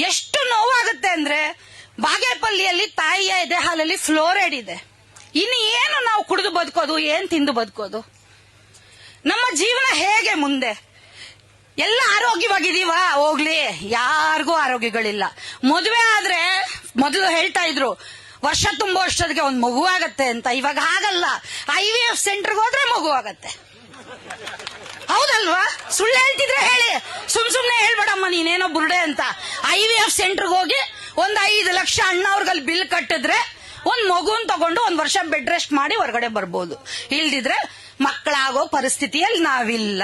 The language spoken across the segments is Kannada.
ಎಷ್ಟು ನೋವಾಗುತ್ತೆ ಅಂದ್ರೆ ಬಾಗೇಪಲ್ಲಿಯಲ್ಲಿ ತಾಯಿಯ ಎದೆ ಹಾಲಲ್ಲಿ ಫ್ಲೋರೈಡ್ ಇದೆ. ಇನ್ನು ಏನು ನಾವು ಕುಡಿದು ಬದುಕೋದು, ಏನ್ ತಿಂದು ಬದುಕೋದು? ನಮ್ಮ ಜೀವನ ಹೇಗೆ ಮುಂದೆ? ಎಲ್ಲ ಆರೋಗ್ಯವಾಗಿದೀವ? ಹೋಗ್ಲಿ, ಯಾರಿಗೂ ಆರೋಗ್ಯಗಳಿಲ್ಲ. ಮದುವೆ ಆದ್ರೆ ಮೊದಲು ಹೇಳ್ತಾ ಇದ್ರು ವರ್ಷ ತುಂಬೋ ಅಷ್ಟೊತ್ತಿಗೆ ಒಂದು ಮಗು ಆಗತ್ತೆ ಅಂತ. ಇವಾಗ ಹಾಗಲ್ಲ. IVF ಸೆಂಟರ್ಗೆ ಹೋದ್ರೆ ಮಗು ಆಗತ್ತೆ. ಹೌದಲ್ವಾ? ಸುಳ್ಳು ಹೇಳ್ತಿದ್ರೆ ಹೇಳಿ, ಸುಮ್ನೆ ಹೇಳ್ಬೇಡಮ್ಮ ನೀನೇನೋ ಬುರುಡೆ ಅಂತ. IVF ಸೆಂಟರ್ಗೆ ಹೋಗಿ ಒಂದ್ 5 ಲಕ್ಷ ಅಣ್ಣವ್ರಿಗಲ್ಲಿ ಬಿಲ್ ಕಟ್ಟಿದ್ರೆ ಒಂದ್ ಮಗುನ್ ತಗೊಂಡು 1 ವರ್ಷ ಬೆಡ್ ರೆಸ್ಟ್ ಮಾಡಿ ಹೊರಗಡೆ ಬರ್ಬೋದು. ಇಲ್ದಿದ್ರೆ ಮಕ್ಕಳಾಗೋ ಪರಿಸ್ಥಿತಿಯಲ್ಲಿ ನಾವಿಲ್ಲ.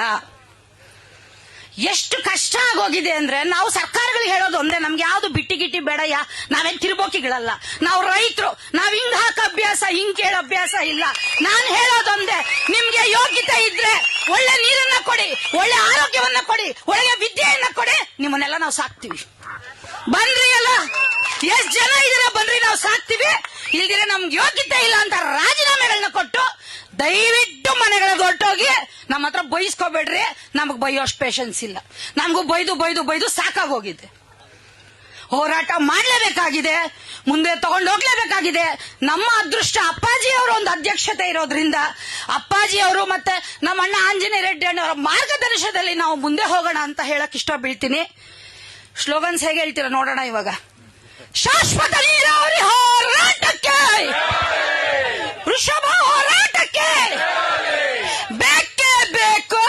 ಎಷ್ಟು ಕಷ್ಟ ಆಗೋಗಿದೆ ಅಂದ್ರೆ ನಾವು ಸರ್ಕಾರಗಳಿಗೆ ಹೇಳೋದು ಒಂದೇ, ನಮ್ಗೆ ಯಾವ್ದು ಬಿಟ್ಟಿ ಗಿಟ್ಟಿ ಬೇಡಯ್ಯ, ನಾವೇನ್ ತಿರುಬೋಕಿಗಳಲ್ಲ, ನಾವು ರೈತರು, ನಾವ್ ಹಿಂಗ್ ಹಾಕ ಅಭ್ಯಾಸ, ಹಿಂಗ್ ಕೇಳ ಅಭ್ಯಾಸ ಇಲ್ಲ. ನಾನ್ ಹೇಳೋದೊಂದೇ, ನಿಮ್ಗೆ ಯೋಗ್ಯತೆ ಇದ್ರೆ ಒಳ್ಳೆ ನೀರನ್ನ ಕೊಡಿ, ಒಳ್ಳೆ ಆರೋಗ್ಯವನ್ನ ಕೊಡಿ, ಒಳ್ಳೆ ವಿದ್ಯೆಯನ್ನ ಕೊಡಿ, ನಿಮ್ಮನ್ನೆಲ್ಲ ನಾವು ಸಾಕ್ತಿವಿ. ಬನ್ರಿ ಅಲ್ಲ, ಎಷ್ಟ್ ಜನ ಇದೀರ ಬನ್ರಿ, ನಾವು ಸಾಕ್ತಿವಿ. ಇಲ್ದಿರೆ ನಮ್ಗೆ ಯೋಗ್ಯತೆ ಇಲ್ಲ ಅಂತ ರಾಜೀನಾಮೆಗಳನ್ನ ಕೊಟ್ಟು ದಯವಿಟ್ಟು ಮನೆಗಳಿಗೆ ಹೊರಟೋಗಿ. ನಮ್ಮ ಹತ್ರ ಬೈಸ್ಕೋಬೇಡ್ರಿ, ನಮಗ್ ಬೈಯೋಷ್ಟು ಪೇಷನ್ಸ್ ಇಲ್ಲ. ನಮಗೂ ಬೈದು ಸಾಕಾಗೋಗಿದೆ. ಹೋರಾಟ ಮಾಡ್ಲೇಬೇಕಾಗಿದೆ, ಮುಂದೆ ತಗೊಂಡೋಗ್ಲೇಬೇಕಾಗಿದೆ. ನಮ್ಮ ಅದೃಷ್ಟ ಅಪ್ಪಾಜಿಯವರು ಒಂದು ಅಧ್ಯಕ್ಷತೆ ಇರೋದ್ರಿಂದ ಅಪ್ಪಾಜಿಯವರು ಮತ್ತೆ ನಮ್ಮ ಅಣ್ಣ ಆಂಜನೇಯ ರೆಡ್ಡಿ ಅಣ್ಣವರ ಮಾರ್ಗದರ್ಶನದಲ್ಲಿ ನಾವು ಮುಂದೆ ಹೋಗೋಣ ಅಂತ ಹೇಳಕ್ ಇಷ್ಟ ಬೀಳ್ತೀನಿ. ಸ್ಲೋಗನ್ಸ್ ಹೇಗೆ ಹೇಳ್ತೀರಾ ನೋಡೋಣ ಇವಾಗ. ಶಾಶ್ವತ ನೀರಾವರಿ ಹೋರಾಟಕ್ಕೆ, ವೃಷಭ ಹೋರಾಟಕ್ಕೆ, ಬೇಕೇ ಬೇಕು,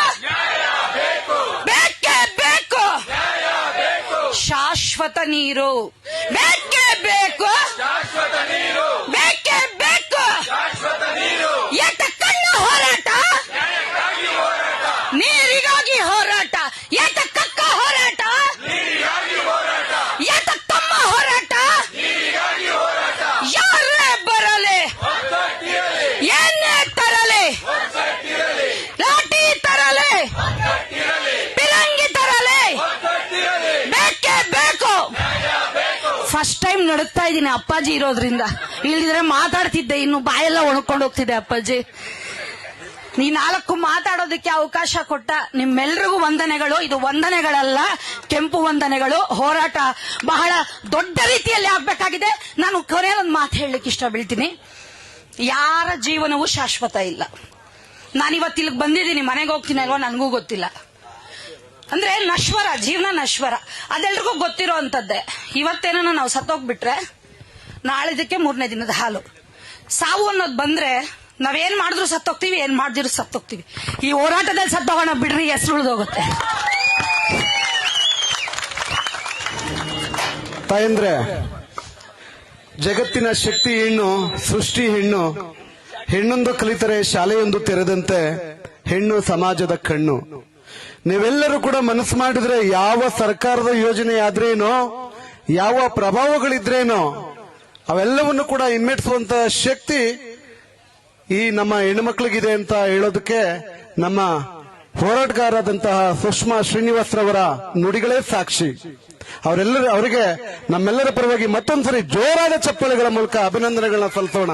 ಬೇಕೇ ಬೇಕು, ಶಾಶ್ವತ ನೀರು ಬೇಕೇ ಬೇಕು, ಬೇಕೇ ಬೇಕು. ಏತಕ್ಕಣ್ಣ ಹೋರಾಟ, ನೀರಿಗಾಗಿ ಹೋರಾಟ. ಏತಕ್ಕಕ್ಕ ಹೋರಾಟ, ಏತಕ್ಕಮ್ಮ ಹೋರಾಟ. ಯಾರೇ ಬರಲಿ, ಏನೇ ತರಲಿ, ಲಾಠಿ ತರಲಿ, ಪಿರಂಗಿ ತರಲಿ, ಬೇಕೇ ಬೇಕು. ಫಸ್ಟ್ ಟೈಮ್ ನಡುತ್ತಾ ಇದ್ದೀನಿ ಅಪ್ಪಾಜಿ ಇರೋದ್ರಿಂದ, ಇಲ್ಲಿದ್ರೆ ಮಾತಾಡ್ತಿದ್ದೆ, ಇನ್ನು ಬಾಯೆಲ್ಲ ಒಣಕೊಂಡು ಹೋಗ್ತಿದೆ. ಅಪ್ಪಾಜಿ, ನೀ 4 ಮಾತಾಡೋದಕ್ಕೆ ಅವಕಾಶ ಕೊಟ್ಟ ನಿಮ್ಮೆಲ್ರಿಗೂ ವಂದನೆಗಳು. ಇದು ವಂದನೆಗಳಲ್ಲ, ಕೆಂಪು ವಂದನೆಗಳು. ಹೋರಾಟ ಬಹಳ ದೊಡ್ಡ ರೀತಿಯಲ್ಲಿ ಆಗ್ಬೇಕಾಗಿದೆ. ನಾನು ಕೊನೆಯೊಂದು ಮಾತು ಹೇಳಲಿಕ್ಕೆ ಇಷ್ಟ ಬೀಳ್ತೀನಿ. ಯಾರ ಜೀವನವೂ ಶಾಶ್ವತ ಇಲ್ಲ. ನಾನಿವತ್ತು ಇಲ್ಲಿಗೆ ಬಂದಿದ್ದೀನಿ, ಮನೆಗೆ ಹೋಗ್ತೀನಿ ಅಲ್ವಾ ನನಗೂ ಗೊತ್ತಿಲ್ಲ. ಅಂದ್ರೆ ನಶ್ವರ, ಜೀವನ ನಶ್ವರ, ಅದೆಲ್ರಿಗೂ ಗೊತ್ತಿರೋ ಅಂತದ್ದೇ. ಇವತ್ತೇನೋ ನಾವು ಸತ್ತೋಗ್ಬಿಟ್ರೆ ನಾಳಿದಕ್ಕೆ 3ನೇ ದಿನದ ಹಾಲು. ಸಾವು ಅನ್ನೋದು ಬಂದ್ರೆ ನಾವೇನ್ ಮಾಡಿದ್ರು ಸತ್ತೋಗ್ತೀವಿ, ಏನ್ ಮಾಡಿದ್ರು ಸತ್ತೋಗ್ತೀವಿ. ಈ ಹೋರಾಟದಲ್ಲಿ ಸತ್ತೋಗೋಣ ಬಿಡ್ರಿ, ಹೆಸರು ಉಳಿದೋಗುತ್ತೆ. ತಾಯಂದ್ರೆ, ಜಗತ್ತಿನ ಶಕ್ತಿ ಹೆಣ್ಣು, ಸೃಷ್ಟಿ ಹೆಣ್ಣು. ಹೆಣ್ಣೊಂದು ಕಲಿತರೆ ಶಾಲೆಯೊಂದು ತೆರೆದಂತೆ, ಹೆಣ್ಣು ಸಮಾಜದ ಕಣ್ಣು. ನೀವೆಲ್ಲರೂ ಕೂಡ ಮನಸ್ಸು ಮಾಡಿದ್ರೆ ಯಾವ ಸರ್ಕಾರದ ಯೋಜನೆ ಆದ್ರೇನೋ, ಯಾವ ಪ್ರಭಾವಗಳಿದ್ರೇನೋ ಅವೆಲ್ಲವನ್ನು ಕೂಡ ಹಿಮ್ಮೆಟ್ಟಿಸುವಂತ ಶಕ್ತಿ ಈ ನಮ್ಮ ಹೆಣ್ಣುಮಕ್ಳಿಗಿದೆ ಅಂತ ಹೇಳೋದಕ್ಕೆ ನಮ್ಮ ಹೋರಾಟಗಾರರಾದಂತಹ ಸುಷ್ಮಾ ಶ್ರೀನಿವಾಸ್ರವರ ನುಡಿಗಳೇ ಸಾಕ್ಷಿ. ಅವರಿಗೆ ನಮ್ಮೆಲ್ಲರ ಪರವಾಗಿ ಮತ್ತೊಂದ್ಸರಿ ಜೋರಾದ ಚಪ್ಪಾಳೆಗಳ ಮೂಲಕ ಅಭಿನಂದನೆಗಳನ್ನ ಸಲ್ಲಿಸೋಣ.